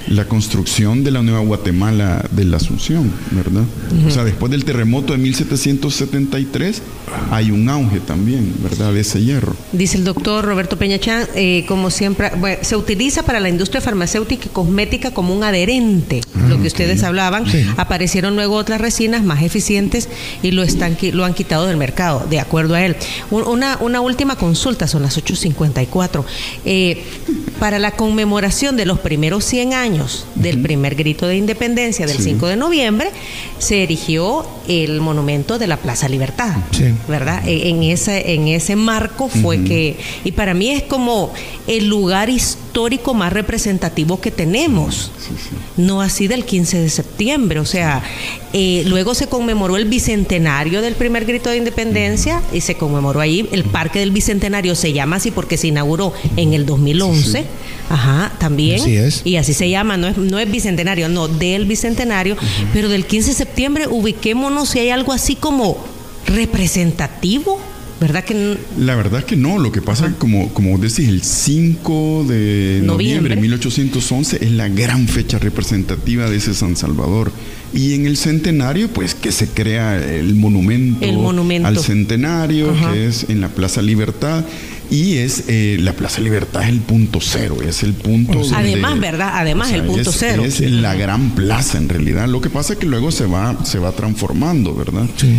la construcción de la Nueva Guatemala de la Asunción, ¿verdad? O sea, después del terremoto de 1773 hay un auge también, ¿verdad?, de ese hierro. Dice el doctor Roberto Peñachán, como siempre, se utiliza para la industria farmacéutica y cosmética como un adherente, lo que ustedes hablaban. Sí. Aparecieron luego otras resinas más eficientes y lo han quitado del mercado, de acuerdo a él. Una última consulta, son las 8:54. Para la conmemoración de los primeros 100 años del primer grito de independencia del 5 de noviembre, se erigió el monumento de la Plaza Libertad, ¿verdad? En ese marco fue que, y para mí es como el lugar histórico más representativo que tenemos, No así del 15 de septiembre. O sea, luego se conmemoró el bicentenario del primer grito de independencia y se conmemoró ahí. El Parque del Bicentenario se llama así porque se inauguró en el 2011. Ajá, también. Así es. Y así se llama, no es bicentenario, no, del bicentenario. Pero del 15 de septiembre ubiquémonos si hay algo así como representativo. ¿Verdad que La verdad es que no. Lo que pasa es como vos decís, el 5 de noviembre de 1811 es la gran fecha representativa de ese San Salvador. Y en el centenario, pues que se crea el monumento al centenario, que es en la Plaza Libertad. Y es la Plaza Libertad es el punto cero, es el punto. Además, ¿verdad? Además, el punto cero. Es la gran plaza en realidad. Lo que pasa es que luego se va transformando, ¿verdad? Sí.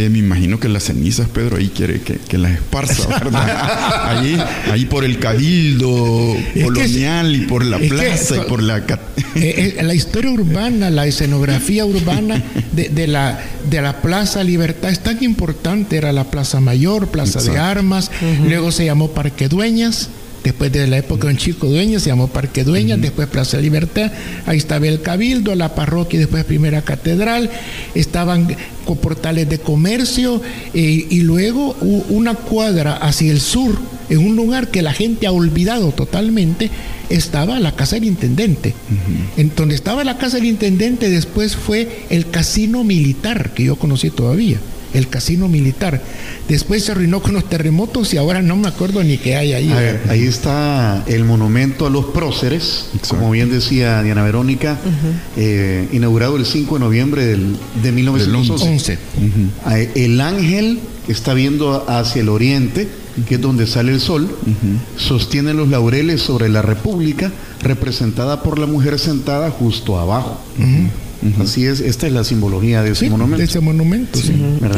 Me imagino que las cenizas, Pedro, ahí quiere que las esparza, ¿verdad? ahí por el cabildo colonial y por la plaza y por la historia urbana, la escenografía urbana de la Plaza Libertad es tan importante. Era la Plaza Mayor, Plaza de Armas, luego se llamó Parque Dueñas, después de la época de Chico Dueñas se llamó Parque Dueñas, después Plaza Libertad, ahí estaba el cabildo, la parroquia y después Primera Catedral, estaban con portales de comercio y luego una cuadra hacia el sur, en un lugar que la gente ha olvidado totalmente, estaba la Casa del Intendente. En donde estaba la Casa del Intendente después fue el Casino Militar, que yo conocí todavía. El Casino Militar. Después se arruinó con los terremotos y ahora no me acuerdo ni qué hay ahí. A ver, ahí está el monumento a los próceres, como bien decía Diana Verónica, inaugurado el 5 de noviembre de 1911. El ángel está viendo hacia el oriente, que es donde sale el sol, sostiene los laureles sobre la República, representada por la mujer sentada justo abajo. Así es, esta es la simbología de ese monumento. De ese monumento, sí.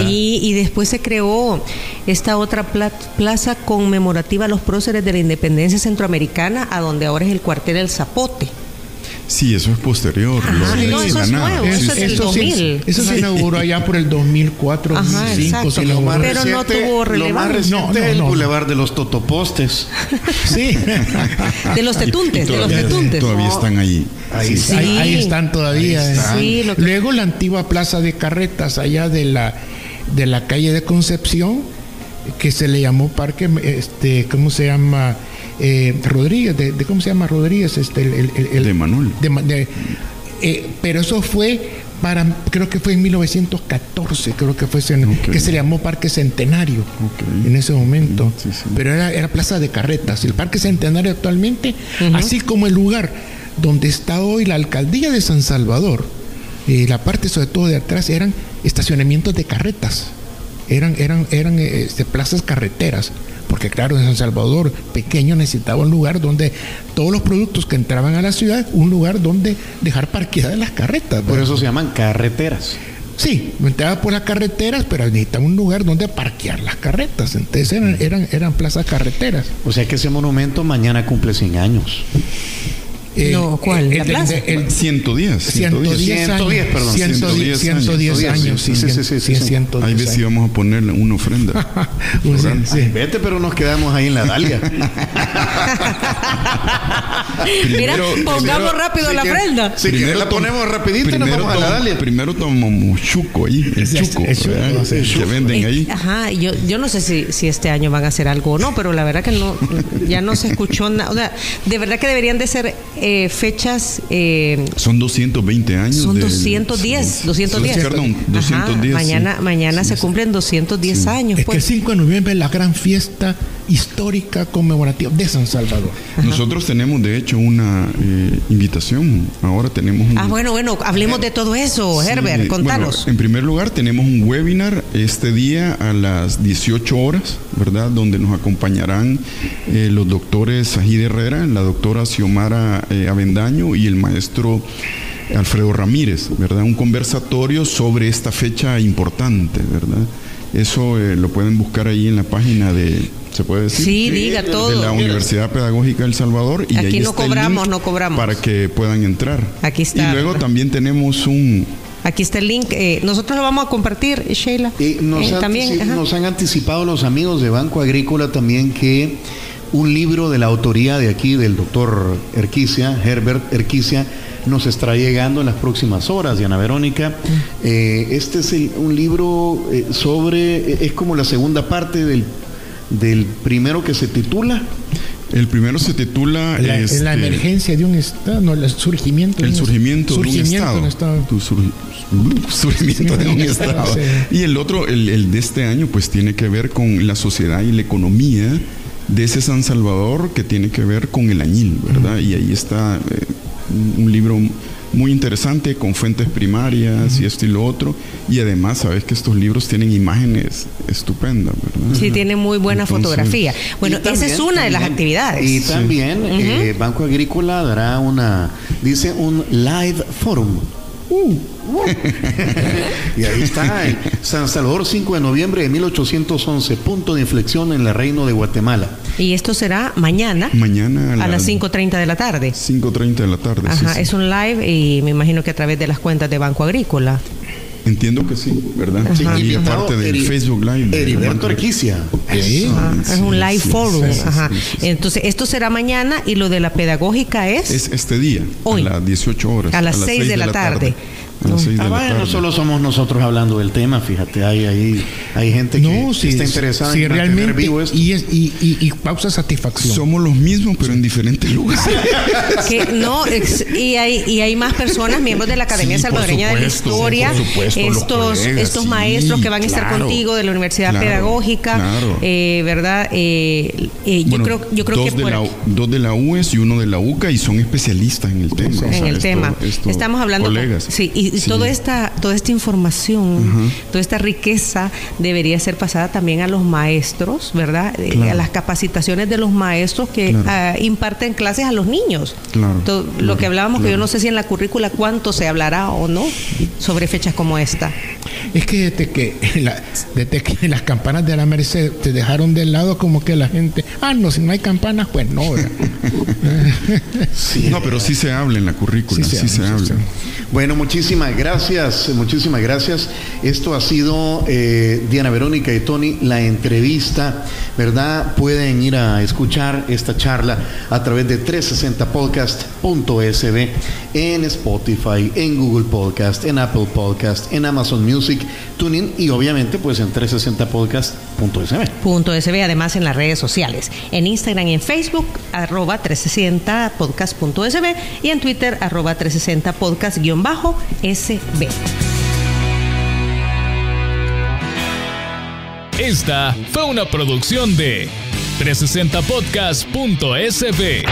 Y después se creó esta otra plaza conmemorativa a los próceres de la independencia centroamericana, a donde ahora es el cuartel El Zapote. Sí, eso es posterior. No, eso es nuevo, eso es del 2000. Eso se inauguró allá por el 2004, 2005. Pero no tuvo relevancia. Lo más reciente es el Boulevard de los Totopostes. Sí. De los Tetuntes, Todavía están ahí. Ahí están todavía. Sí, Luego la antigua Plaza de Carretas, allá de la calle de Concepción, que se le llamó Parque, ¿cómo se llama? Rodríguez, ¿cómo se llama Rodríguez? De Manuel. Pero eso fue creo que fue en 1914, creo que fue que se le llamó Parque Centenario en ese momento. Pero era Plaza de Carretas. El Parque Centenario actualmente, así como el lugar donde está hoy la alcaldía de San Salvador, la parte sobre todo de atrás eran estacionamientos de carretas, eran plazas carreteras. Porque claro, en San Salvador pequeño necesitaba un lugar donde todos los productos que entraban a la ciudad, un lugar donde dejar parqueadas las carretas. Por eso se llaman carreteras. Sí, entraba por las carreteras, pero necesitaba un lugar donde parquear las carretas. Entonces eran plazas carreteras. O sea que ese monumento mañana cumple 100 años. No, ¿cuál? ¿La plaza? El 110. 110 años. Sí. Ahí ves si vamos a ponerle una ofrenda. Vete, pero nos quedamos ahí en la Dalia. Mira, pongamos rápido la ofrenda. Si primero la ponemos rapidito y nos vamos a la Dalia. Primero tomamos chuco ahí. El chuco que venden ahí. Ajá, yo no sé si este año van a hacer algo o no, pero la verdad que no, ya no se escuchó nada. O sea, de verdad que deberían de ser fechas. Son 220 años. Son 210. Perdón, 210. Mañana se cumplen 210 años. Es que el 5 de noviembre es la gran fiesta histórica conmemorativa de San Salvador. Nosotros tenemos de hecho una invitación. Ahora tenemos bueno, hablemos de todo eso, Herbert, contanos. Bueno, en primer lugar tenemos un webinar este día a las 18 horas, ¿verdad? Donde nos acompañarán los doctores Sajid Herrera, la doctora Xiomara Avendaño y el maestro Alfredo Ramírez, ¿verdad? Un conversatorio sobre esta fecha importante, ¿verdad? Eso lo pueden buscar ahí en la página ¿se puede decir? Sí, diga todo. De la Universidad Pedagógica de El Salvador. Y aquí ahí no cobramos. Para que puedan entrar. Aquí está. Y luego también tenemos Aquí está el link. Nosotros lo vamos a compartir, Sheila. Nos han anticipado los amigos de Banco Agrícola también que un libro de la autoría de aquí del doctor Erquicia, Herbert Erquicia, nos estará llegando en las próximas horas, Diana Verónica. Este es un libro es como la segunda parte del primero que se titula. El primero se titula la emergencia de un Estado, no, el surgimiento de un Estado. Surgimiento de un Estado. Y el otro, el de este año, pues tiene que ver con la sociedad y la economía de ese San Salvador, que tiene que ver con el añil, ¿verdad? Y ahí está un libro muy interesante, con fuentes primarias y esto y lo otro. Y además, sabes que estos libros tienen imágenes estupendas, ¿verdad? Sí, tienen muy buena fotografía. Bueno, esa es una de las actividades. Y también Banco Agrícola dará un live forum. Y ahí está, San Salvador, 5 de noviembre de 1811, punto de inflexión en el Reino de Guatemala. Y esto será mañana a las 5:30 de la tarde. 5:30 de la tarde. Ajá, sí. Es un live y me imagino que a través de las cuentas de Banco Agrícola. Entiendo que sí, ¿verdad? Sí, y aparte del Facebook Live. Heriberto Erquicia. Es un live forum. Ajá. Entonces, esto será mañana y lo de la pedagógica es este día, hoy, a las 18 horas. A las 6 de la tarde. No solo somos nosotros hablando del tema, fíjate, hay gente que está interesada en mantener vivo esto. Y causa satisfacción. Somos los mismos, pero en diferentes lugares. Y hay más personas, miembros de la Academia Salvadoreña de la Historia, estos maestros que van a estar contigo de la Universidad Pedagógica, ¿verdad? Yo creo que dos de la UES y uno de la UCA, y son especialistas en el tema. Estamos hablando colegas. Y toda esta información, toda esta riqueza debería ser pasada también a los maestros, ¿verdad? A las capacitaciones de los maestros que imparten clases a los niños. Lo que hablábamos, que yo no sé si en la currícula cuánto se hablará o no sobre fechas como esta. Es que desde que las campanas de la Merced te dejaron de lado, como que la gente, si no hay campanas, pues no. No, pero sí se habla en la currícula, sí se habla. Bueno, muchísimas gracias. Esto ha sido Diana Verónica y Tony, la entrevista, ¿verdad? Pueden ir a escuchar esta charla a través de 360podcast.sb, en Spotify, en Google Podcast, en Apple Podcast, en Amazon Music, TuneIn y obviamente pues en 360podcast.sb. Además en las redes sociales, en Instagram y en Facebook, @360podcast.sb, y en Twitter, @360podcast_sb. Esta fue una producción de 360podcast.sb.